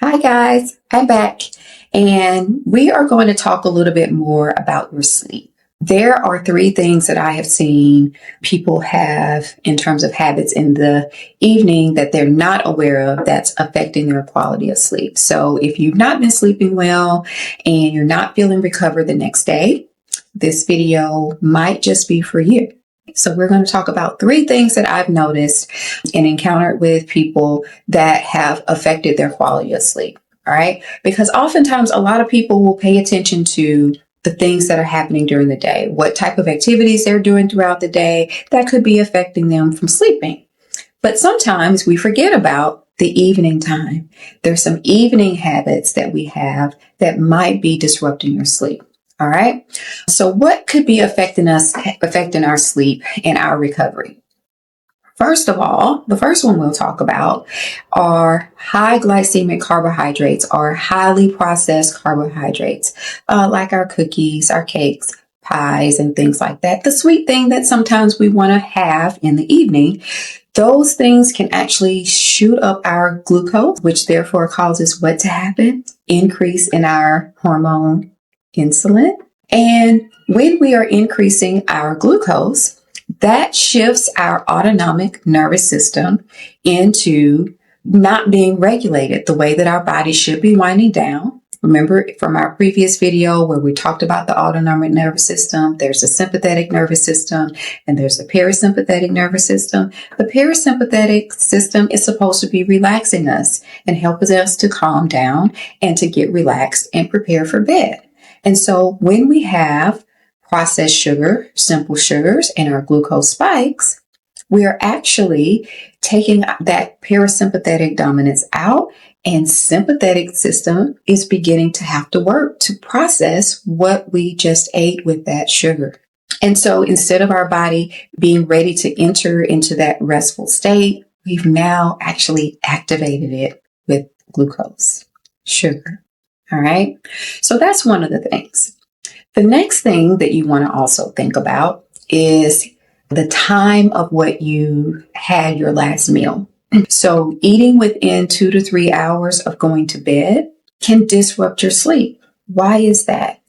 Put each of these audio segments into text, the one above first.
Hi guys, I'm back and we are going to talk a little bit more about your sleep. There are three things that I have seen people have in terms of habits in the evening that they're not aware of that's affecting their quality of sleep. So if you've not been sleeping well and you're not feeling recovered the next day, this video might just be for you. So we're going to talk about three things that I've noticed and encountered with people that have affected their quality of sleep. All right. Because oftentimes a lot of people will pay attention to the things that are happening during the day, what type of activities they're doing throughout the day that could be affecting them from sleeping. But sometimes we forget about the evening time. There's some evening habits that we have that might be disrupting your sleep. All right. So what could be affecting our sleep and our recovery? First of all, the first one we'll talk about are high glycemic carbohydrates or highly processed carbohydrates, like our cookies, our cakes, pies, and things like that. The sweet thing that sometimes we want to have in the evening. Those things can actually shoot up our glucose, which therefore causes what to happen? Increase in our hormone insulin. And when we are increasing our glucose, that shifts our autonomic nervous system into not being regulated the way that our body should be winding down. Remember from our previous video where we talked about the autonomic nervous system, there's a sympathetic nervous system and there's a parasympathetic nervous system. The parasympathetic system is supposed to be relaxing us and helping us to calm down and to get relaxed and prepare for bed. And so when we have processed sugar, simple sugars, and our glucose spikes, we are actually taking that parasympathetic dominance out, and sympathetic system is beginning to have to work to process what we just ate with that sugar. And so instead of our body being ready to enter into that restful state, we've now actually activated it with glucose, sugar. All right. So that's one of the things. The next thing that you want to also think about is the time of what you had your last meal. So eating within 2 to 3 hours of going to bed can disrupt your sleep. Why is that?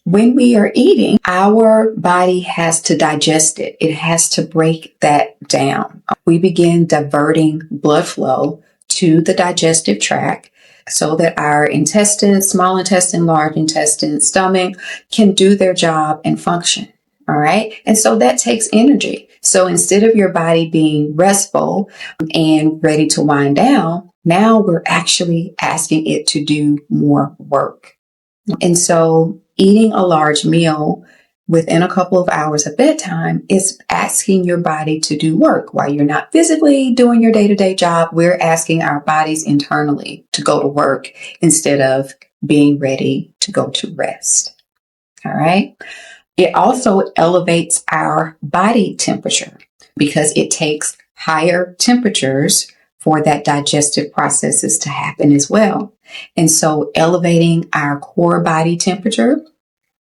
When we are eating, our body has to digest it. It has to break that down. We begin diverting blood flow to the digestive tract so that our intestines, small intestine, large intestine, stomach can do their job and function. All right. And so that takes energy. So instead of your body being restful and ready to wind down, now we're actually asking it to do more work. And so eating a large meal within a couple of hours of bedtime is asking your body to do work. While you're not physically doing your day-to-day job, we're asking our bodies internally to go to work instead of being ready to go to rest. All right. It also elevates our body temperature because it takes higher temperatures for that digestive processes to happen as well. And so elevating our core body temperature,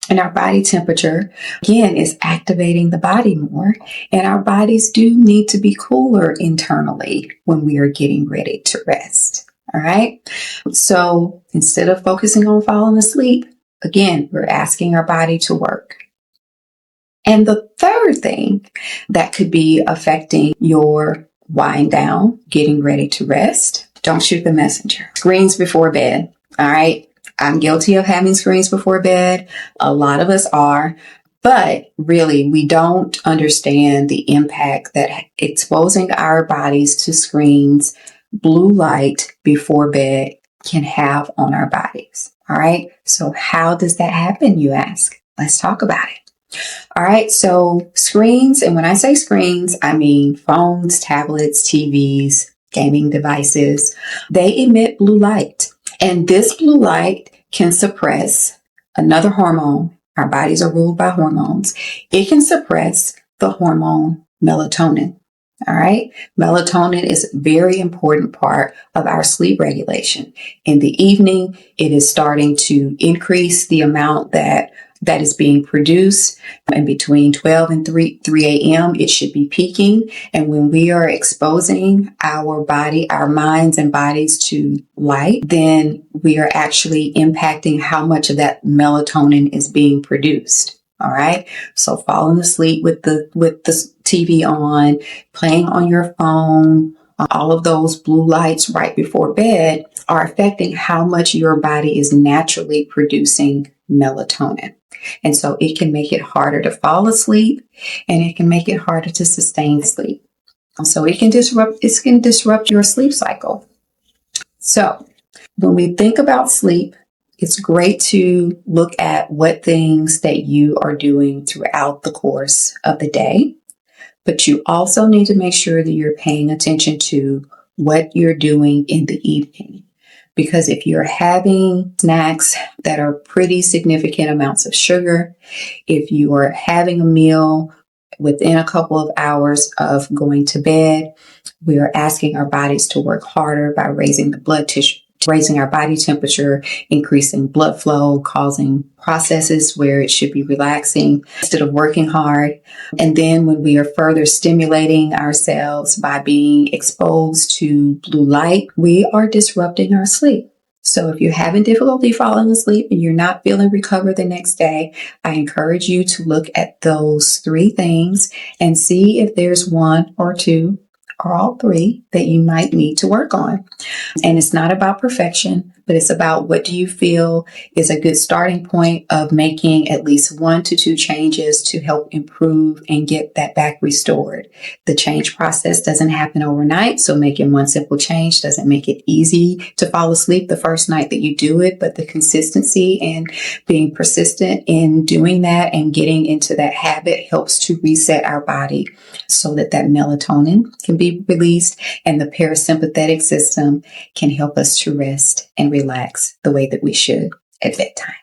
and our body temperature, again, is activating the body more. And our bodies do need to be cooler internally when we are getting ready to rest. All right. So instead of focusing on falling asleep, again, we're asking our body to work. And the third thing that could be affecting your wind down, getting ready to rest, don't shoot the messenger. Screens before bed. All right. I'm guilty of having screens before bed. A lot of us are, but really we don't understand the impact that exposing our bodies to screens, blue light before bed can have on our bodies. All right. So how does that happen, you ask? Let's talk about it. All right. So screens, and when I say screens, I mean phones, tablets, TVs, gaming devices. They emit blue light. And this blue light can suppress another hormone. Our bodies are ruled by hormones. It can suppress the hormone melatonin. All right. Melatonin is a very important part of our sleep regulation. In the evening, it is starting to increase the amount that that is being produced. And between 12 and 3 a.m., it should be peaking. And when we are exposing our body, our minds and bodies to light, then we are actually impacting how much of that melatonin is being produced. All right. So falling asleep with the TV on, playing on your phone, all of those blue lights right before bed are affecting how much your body is naturally producing melatonin. And so it can make it harder to fall asleep, and it can make it harder to sustain sleep. So it can disrupt your sleep cycle. So when we think about sleep, it's great to look at what things that you are doing throughout the course of the day. But you also need to make sure that you're paying attention to what you're doing in the evening. Because if you're having snacks that are pretty significant amounts of sugar, if you are having a meal within a couple of hours of going to bed, we are asking our bodies to work harder by raising our body temperature, increasing blood flow, causing processes where it should be relaxing instead of working hard. And then when we are further stimulating ourselves by being exposed to blue light, we are disrupting our sleep. So if you're having difficulty falling asleep and you're not feeling recovered the next day, I encourage you to look at those 3 things and see if there's 1 or 2 or all 3 that you might need to work on. And it's not about perfection, but it's about what do you feel is a good starting point of making at least 1 to 2 changes to help improve and get that back restored. The change process doesn't happen overnight, so making 1 simple change doesn't make it easy to fall asleep the first night that you do it, but the consistency and being persistent in doing that and getting into that habit helps to reset our body so that melatonin can be released and the parasympathetic system can help us to rest and relax the way that we should at bedtime.